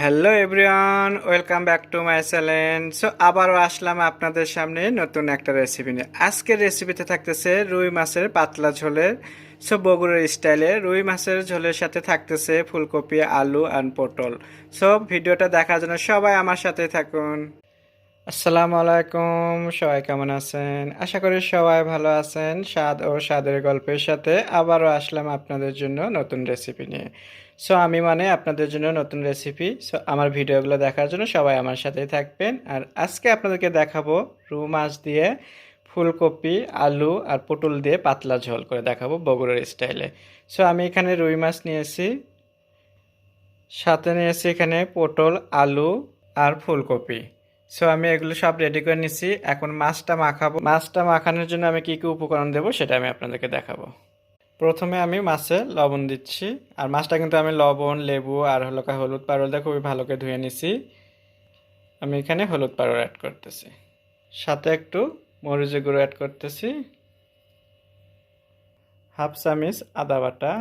Hello everyone, welcome back to my channel. So আবারও আসলাম আপনাদের সামনে নতুন একটা রেসিপি নিয়ে। আজকের রেসিপিতে থাকতেছে রুই মাছের পাতলা ঝোলের, সো বগুড়ার স্টাইলে রুই মাছের ঝোলের সাথে থাকতেছে ফুলকপি, আলু আর পটল। সো ভিডিওটা দেখার জন্য সবাই আমার সাথে থাকুন। আসসালামু আলাইকুম, সবাই কেমন আছেন? আশা করি সবাই ভালো আছেন। স্বাদ ও স্বাদের গল্পের সাথে আবারও আসলাম আপনাদের জন্য নতুন রেসিপি নিয়ে। সো আমি আপনাদের জন্য নতুন রেসিপি। সো আমার ভিডিওগুলো দেখার জন্য সবাই আমার সাথেই থাকবেন। আর আজকে আপনাদেরকে দেখাবো রুই মাছ দিয়ে ফুলকপি, আলু আর পটল দিয়ে পাতলা ঝোল করে দেখাবো বগুড়ার স্টাইলে। সো আমি এখানে রুই মাছ নিয়েছি, সাথে নিয়েছি এখানে পটল, আলু আর ফুলকপি। সো আমি এগুলো সব রেডি করে নিছি। এখন মাছটা মাখাবো। মাছটা মাখানোর জন্য আমি কি কি উপকরণ দেবো সেটা আমি আপনাদেরকে দেখাবো। প্রথমে আমি মাছে লবণ দিচ্ছি। আর মাছটা কিন্তু আমি লবণ, লেবু আর হলুদ পাউডার দিয়ে খুবই ভালো করে ধুয়ে নিছি। আমি এখানে হলুদ পাউডার অ্যাড করতেছি, সাথে একটু মরিচের গুঁড়ো অ্যাড করতেছি, হাফ চামচ আদা বাটা,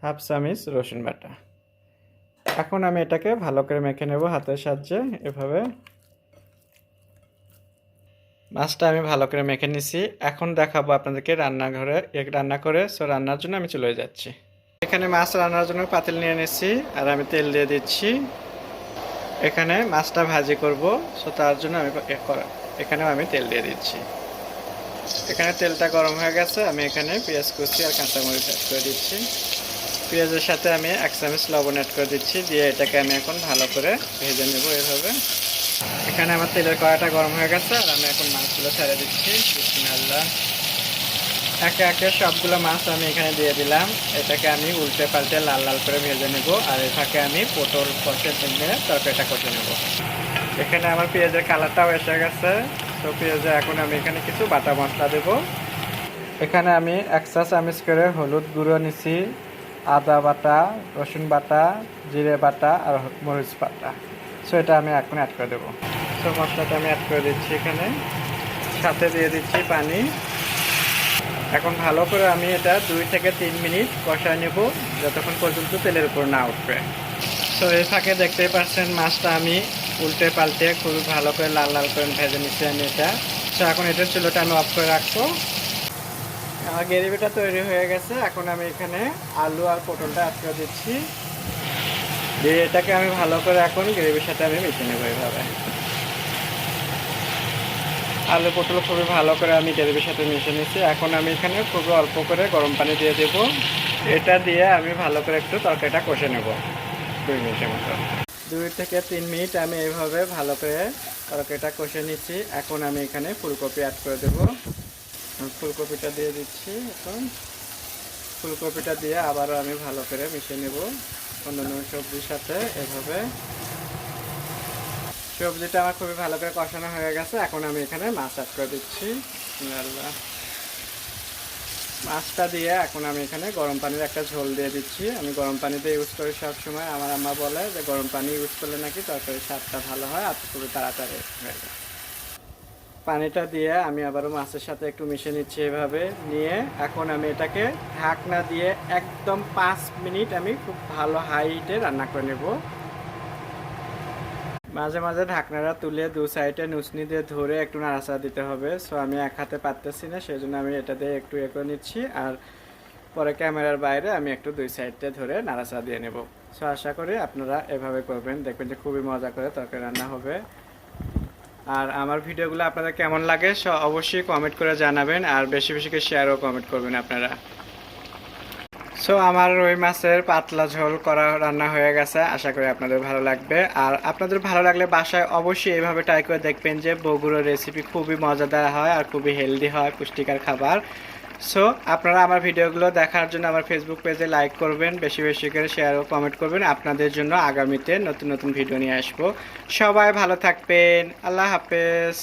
হাফ চামচ রসুন বাটা। এখন আমি এটাকে ভালো করে মেখে নেব হাতের সাহায্যে। এভাবে মাছটা আমি ভালো করে মেখে নিছি। এখন দেখাবো আপনাদেরকে রান্নাঘরে রান্না করে। সো রান্নার জন্য আমি চলে যাচ্ছি। এখানে মাছ রান্নার জন্য পাতিল নিয়ে নিচ্ছি আর আমি তেল দিয়ে দিচ্ছি। এখানে মাছটা ভাজি করব, সো তার জন্য আমি এখানেও আমি তেল দিয়ে দিচ্ছি। এখানে তেলটা গরম হয়ে গেছে। আমি এখানে পেঁয়াজ কুচি আর কাঁচামরিচ অ্যাড করে দিচ্ছি। পেঁয়াজের সাথে আমি 1 চামচ লবণ অ্যাড করে দিচ্ছি, দিয়ে এটাকে আমি এখন ভালো করে ভেজে নেব এভাবে। এখানে আমার তেলের কড়াইটা গরম হয়ে গেছে আর আমি এখন মাছগুলো ছেড়ে দিচ্ছি। বিসমিল্লাহ। একে একে সবগুলো মাছ আমি এখানে দিয়ে দিলাম। এটাকে আমি উল্টে পাল্টে লাল লাল করে ভেজে নেব। আর এটাকে আমি পটল কষে নিয়ে তরকারিটা কষে নেব। এখানে আমার পেঁয়াজের কালারটাও এসে গেছে। তো পেঁয়াজে এখন আমি এখানে কিছু বাটা মশলা দেব। এখানে আমি 1 চা চামচ করে হলুদ গুঁড়ো নিছি, আদা বাটা, রসুন বাটা, জিরে বাটা আর মরিচ বাটা। সো এটা আমি এখন অ্যাড করে দেবো। সো মশলাটা আমি অ্যাড করে দিচ্ছি এখানে, সাথে দিয়ে দিচ্ছি পানি। এখন ভালো করে আমি এটা 2 থেকে 3 মিনিট কষায় নেব, যতক্ষণ পর্যন্ত তেলের উপর না উঠবে। তো এই ফাঁকে দেখতেই পাচ্ছেন মাছটা আমি উল্টে পাল্টে খুবই ভালো করে লাল লাল করে ভেজে নিচ্ছি আমি এটা। তো এখন এটার চুলোটা আমি অফ করে রাখবো। আমার গ্রেভিটা তৈরি হয়ে গেছে। এখন আমি এখানে আলু আর পটলটা অ্যাড করে দিচ্ছি, দিয়ে এটাকে আমি ভালো করে এখন গ্রেভির সাথে আমি মিশিয়ে নেবো এইভাবে। আলু পটল খুবই ভালো করে আমি গ্রেভির সাথে মিশিয়ে নিচ্ছি। এখন আমি এখানে খুবই অল্প করে গরম পানি দিয়ে দেবো। এটা দিয়ে আমি ভালো করে একটু তরকারিটা কষে নেব 2 মিনিটের মতো। 2 থেকে 3 মিনিট আমি এইভাবে ভালো করে তরকারিটা কষে নিচ্ছি। এখন আমি এখানে ফুলকপি অ্যাড করে দেবো। ফুলকপিটা দিয়ে দিচ্ছি। এখন ফুলকপিটা দিয়ে আবারও আমি ভালো করে মিশিয়ে নেব অন্যান্য সবজির সাথে। এভাবে সবজিটা আমার খুবই ভালো করে কষানো হয়ে গেছে। এখন আমি এখানে মাছ অ্যাড করে দিচ্ছি। মাছটা দিয়ে এখন আমি এখানে গরম পানির একটা ঝোল দিয়ে দিচ্ছি। আমি গরম পানিতে ইউজ করি সবসময়। আমার আম্মা বলে যে গরম পানি ইউজ করলে নাকি তরকারির স্বাদটা ভালো হয় আর খুবই তাড়াতাড়ি হয়ে যায়। পানিটা দিয়ে আমি আবারও মাছের সাথে একটু মিশিয়ে নিচ্ছি এভাবে নিয়ে। এখন আমি এটাকে ঢাকনা দিয়ে একদম 5 মিনিট আমি খুব ভালো হাই হিটে রান্না করে নেব। মাঝে মাঝে ঢাকনাটা তুলে 2 সাইডে নুচনি দিয়ে ধরে একটু নাড়াচাড়া দিতে হবে। সো আমি এক হাতে পারতেছি না, সেই জন্য আমি এটা দিয়ে একটু করে নিচ্ছি। আর পরে ক্যামেরার বাইরে আমি একটু 2 সাইডে ধরে নাড়াচাড়া দিয়ে নেব। সো আশা করি আপনারা এভাবে করবেন, দেখবেন যে খুবই মজা করে তরকারি রান্না হবে। আর আমার ভিডিওগুলো আপনাদের কেমন লাগে অবশ্যই কমেন্ট করে জানাবেন। আর বেশি বেশি করে শেয়ার ও কমেন্ট করবেন আপনারা। সো আমার রুই মাছের পাতলা ঝোল করা রান্না হয়ে গেছে। আশা করি আপনাদের ভালো লাগবে। আর আপনাদের ভালো লাগলে বাসায় অবশ্যই এইভাবে ট্রাই করে দেখবেন যে বগুড়ার রেসিপি খুবই মজাদার হয় আর খুবই হেলদি হয়, পুষ্টিকর খাবার। সো আপনারা আমার ভিডিওগুলো দেখার জন্য আমার ফেসবুক পেজে লাইক করবেন, বেশি বেশি করে শেয়ার ও কমেন্ট করবেন। আপনাদের জন্য আগামীতে নতুন নতুন ভিডিও নিয়ে আসবো। সবাই ভালো থাকবেন। আল্লাহ হাফেজ।